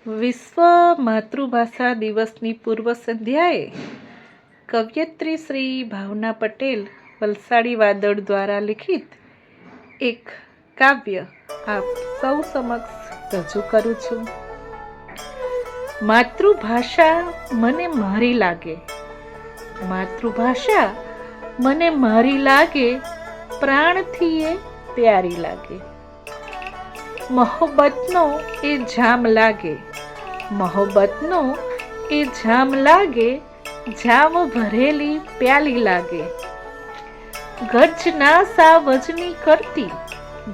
વિશ્વ માતૃભાષા દિવસની પૂર્વ સંધ્યાએ કવયત્રી શ્રી ભાવના પટેલ વલસાડી વાદળ દ્વારા લિખિત એક કાવ્ય આપ સૌ સમક્ષ રજૂ કરું છું. માતૃભાષા મને મારી લાગે, માતૃભાષા મને મારી લાગે, પ્રાણથી એ પ્યારી લાગે. મોહબ્બતનો એ જામ લાગે, મોહબ્બતનો એ જામ લાગે, જામ ભરેલી પ્યાલી લાગે. ગર્જના સાવજની કરતી,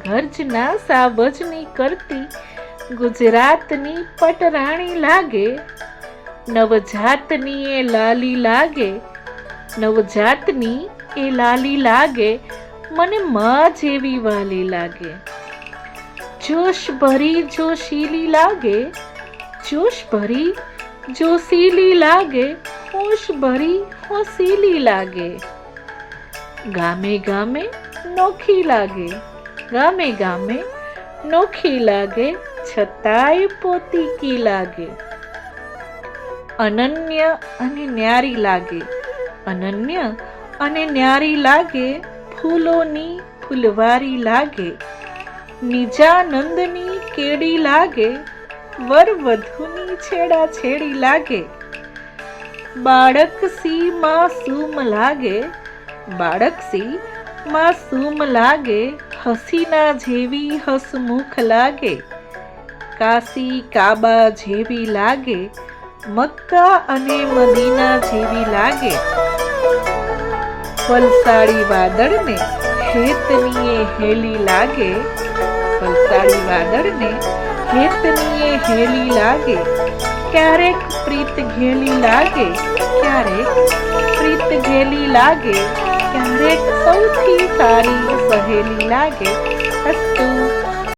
ગર્જના સાવજની કરતી ગુજરાતની પટરાણી લાગે. નવજાતની એ લાલી લાગે, નવજાતની એ લાલી લાગે, મને માં જેવી વાલી લાગે. જોશ ભરી જોશીલી લાગે, જોશ ભરી જોશીલી લાગે, હોશ ભરી હોશીલી લાગે. ગામે ગામે નોખી લાગે, ગામે ગામે નોખી લાગે, છતાંય પોતીકી લાગે. અનન્ય અને ન્યારી લાગે, અનન્ય અને ન્યારી લાગે, ફૂલોની ફૂલવારી લાગે. નિજાનંદની કેડી લાગે, વર વધુની છેડા છેડી લાગે. બાળક સી માસૂમ લાગે, બાળક સી માસૂમ લાગે, હસીના જેવી હસમુખ લાગે. કાશી કાબા જેવી લાગે, મક્કા અને મદીના જેવી લાગે. વલસાડી વાદળને હેતની એ હેલી લાગે, વલસાડી વાદળને હેતની એ હેલી લાગે. ક્યારેક પ્રીત ઘેલી લાગે, ક્યારેક પ્રીત ઘેલી લાગે, ક્યારેક સૌથી સારી સહેલી લાગે. અસ્તુ.